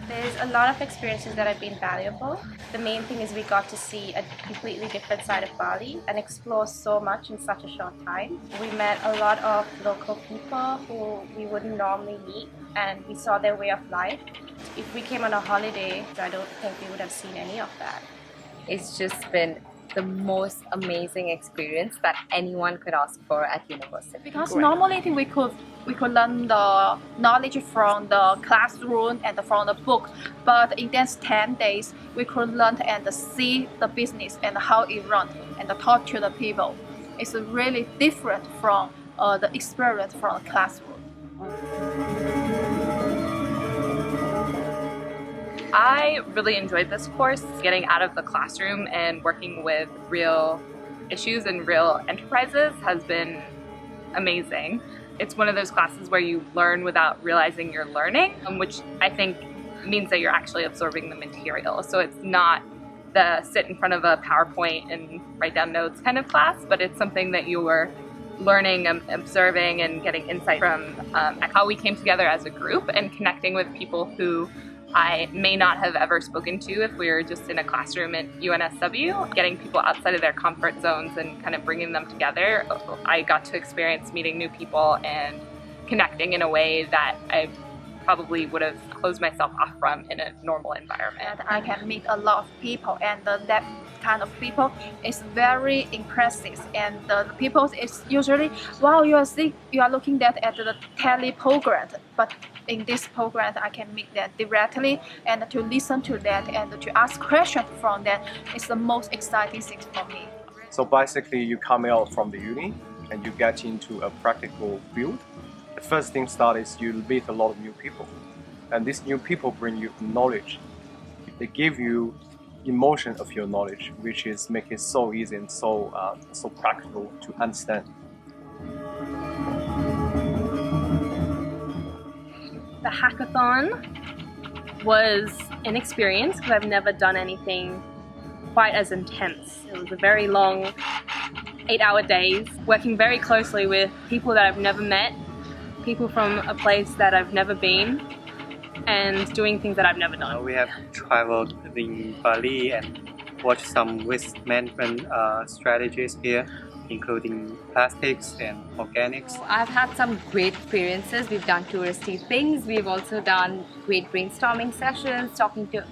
There's a lot of experiences that have been valuable. The main thing is we got to see a completely different side of Bali and explore so much in such a short time. We met a lot of local people who we wouldn't normally meet, and we saw their way of life. If we came on a holiday, I don't think we would have seen any of that. It's just been the most amazing experience that anyone could ask for at university. Because normally we could learn the knowledge from the classroom and from the book, but in these 10 days we could learn and see the business and how it runs and talk to the people. It's really different from the experience from the classroom. I really enjoyed this course. Getting out of the classroom and working with real issues and real enterprises has been amazing. It's one of those classes where you learn without realizing you're learning, which I think means that you're actually absorbing the material. So it's not the sit in front of a PowerPoint and write down notes kind of class, but it's something that you were learning and observing and getting insight from how we came together as a group and connecting with people who I may not have ever spoken to if we were just in a classroom at UNSW. Getting people outside of their comfort zones and kind of bringing them together, I got to experience meeting new people and connecting in a way that I probably would have closed myself off from in a normal environment. And I can meet a lot of people, and that kind of people is very impressive. And the people is usually, wow, you are looking at the tele program, but in this program I can meet them directly and to listen to that and to ask questions from them. It's the most exciting thing for me. So basically you come out from the uni and you get into a practical field. The first thing start is you meet a lot of new people, and these new people bring you knowledge. They give you emotion of your knowledge, which is make it so easy and so practical to understand. The hackathon was an experience because I've never done anything quite as intense. It was a very long 8-hour days, working very closely with people that I've never met, people from a place that I've never been, and doing things that I've never done. We have traveled in Bali and watched some waste management strategies here, including plastics and organics. I've had some great experiences. We've done touristy things. We've also done great brainstorming sessions, talking to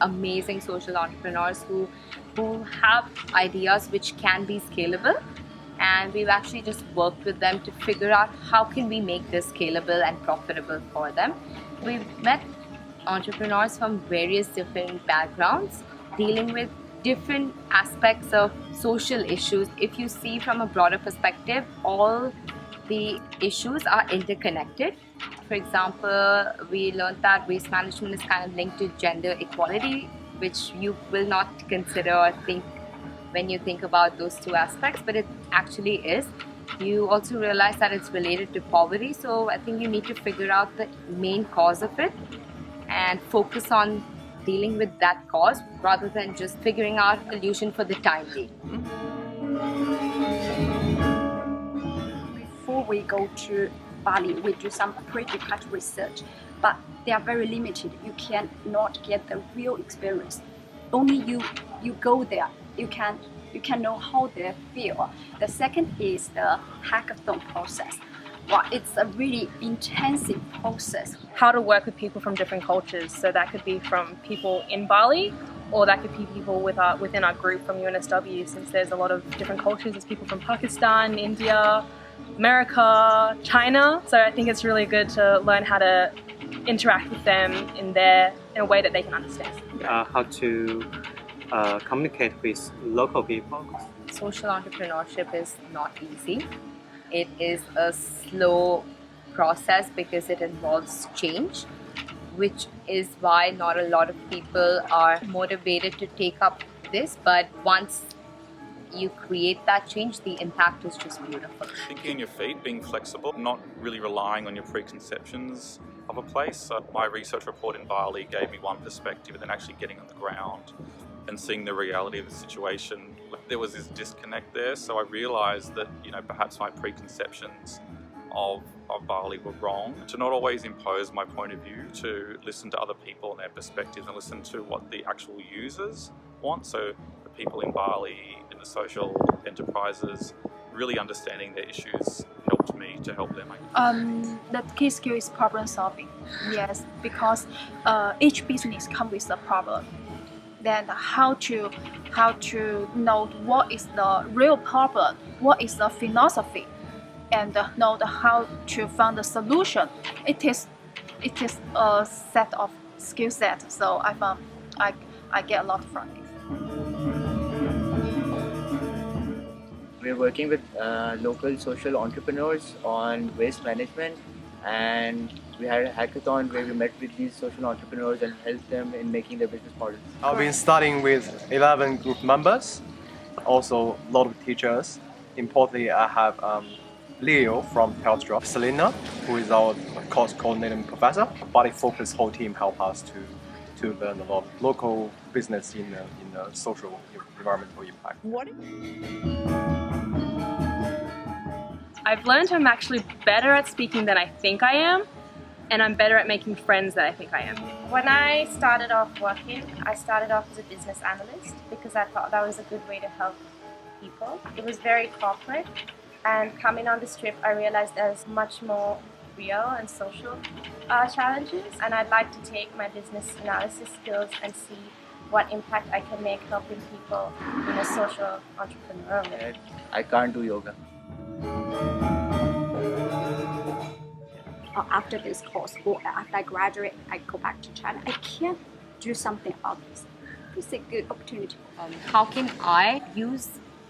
amazing social entrepreneurs who have ideas which can be scalable. And we've actually just worked with them to figure out how can we make this scalable and profitable for them. We've met entrepreneurs from various different backgrounds, dealing with different aspects of social issues. If you see from a broader perspective, all the issues are interconnected. For example, we learned that waste management is kind of linked to gender equality, which you will not consider or think when you think about those two aspects, but it actually is. You also realize that it's related to poverty, so I think you need to figure out the main cause of it and focus on dealing with that cause rather than just figuring out a solution for the time being. Before we go to Bali, we do some pretty cut research, but they are very limited. You cannot get the real experience. Only you go there, you can know how they feel. The second is the hackathon process. Well, it's a really intensive process. How to work with people from different cultures. So that could be from people in Bali, or that could be people within our group from UNSW, since there's a lot of different cultures. There's people from Pakistan, India, America, China. So I think it's really good to learn how to interact with them in a way that they can understand. How to communicate with local people. Social entrepreneurship is not easy. It is a slow process because it involves change, which is why not a lot of people are motivated to take up this. But once you create that change, the impact is just beautiful. Thinking on your feet, being flexible, not really relying on your preconceptions of a place. My research report in Bali gave me one perspective, and then actually getting on the ground and seeing the reality of the situation, there was this disconnect there. So I realized that, perhaps my preconceptions of Bali were wrong. To not always impose my point of view, to listen to other people and their perspectives and listen to what the actual users want. So the people in Bali, in the social enterprises, really understanding their issues helped me to help them. The key skill is problem solving. Yes, because each business comes with a problem. Then how to know what is the real problem, what is the philosophy, and know how to find the solution. It is a set of skill set. So I found I get a lot from it. We're working with local social entrepreneurs on waste management, and we had a hackathon where we met with these social entrepreneurs and helped them in making their business models. I've been studying with 11 group members, also a lot of teachers. Importantly, I have Leo from Telstra, Selena, who is our course coordinating professor. Bali-focused whole team help us to learn a lot of local business in the social environmental impact. I've learned I'm actually better at speaking than I think I am, and I'm better at making friends than I think I am. When I started off working, I started off as a business analyst because I thought that was a good way to help people. It was very corporate, and coming on this trip I realized there's much more real and social challenges, and I'd like to take my business analysis skills and see what impact I can make helping people in a social entrepreneurial way. I can't do yoga. After this course, or after I graduate, I go back to China. I can do something about this. This is a good opportunity. How can I use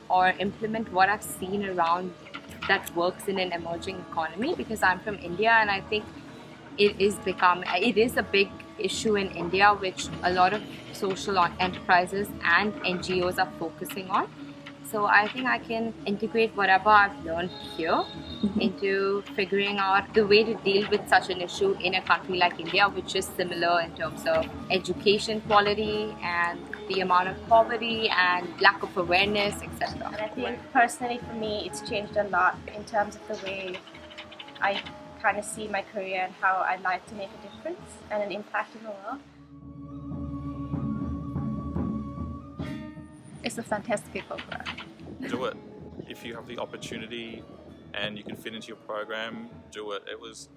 or implement what I've seen around that works in an emerging economy? Because I'm from India, and I think it is a big issue in India, which a lot of social enterprises and NGOs are focusing on. So I think I can integrate whatever I've learned here into figuring out the way to deal with such an issue in a country like India, which is similar in terms of education quality and the amount of poverty and lack of awareness, etc. And I think personally for me it's changed a lot in terms of the way I kind of see my career and how I'd like to make a difference and an impact in the world. It's a fantastic program. Do it. If you have the opportunity and you can fit into your program, do it. It was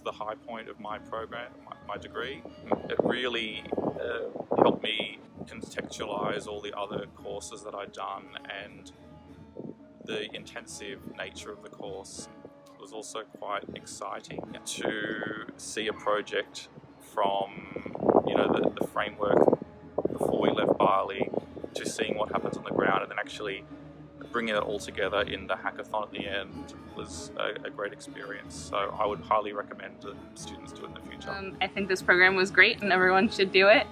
the high point of my program, my degree. It really helped me contextualize all the other courses that I'd done, and the intensive nature of the course was also quite exciting to see a project from the framework before we left Bali to seeing what happens on the ground, and then actually bringing it all together in the hackathon at the end was a great experience. So I would highly recommend that students do it in the future. I think this program was great and everyone should do it.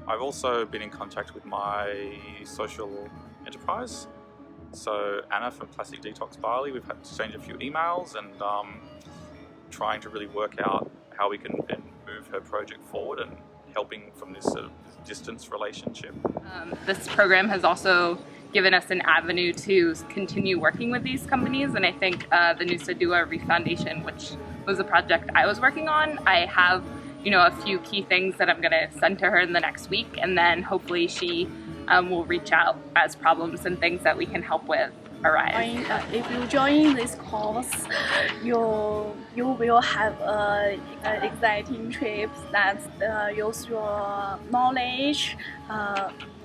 I've also been in contact with my social enterprise. So Anna from Plastic Detox Bali, we've had to exchange a few emails and trying to really work out how we can move her project forward and helping from this sort of distance relationship. This program has also given us an avenue to continue working with these companies, and I think the Nusa Dua Reef Foundation, which was a project I was working on, I have a few key things that I'm going to send to her in the next week, and then hopefully she will reach out as problems and things that we can help with arrive. If you join this course, you will have an exciting trip that use your knowledge,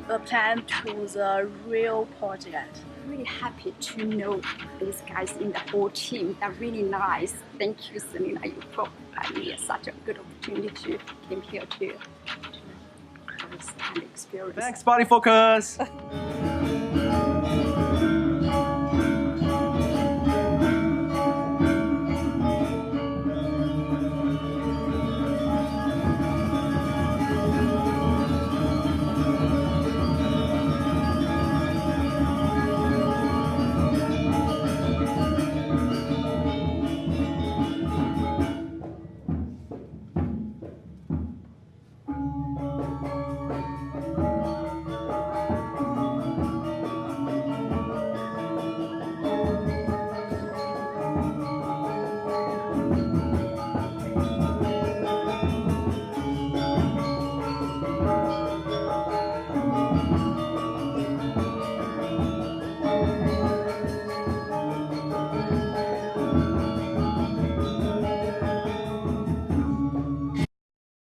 apply to the real project. Really happy to know these guys in the whole team. They're really nice. Thank you, Selena, you provided me such a good opportunity to come here to have this kind of experience. Thanks, Bali Focus!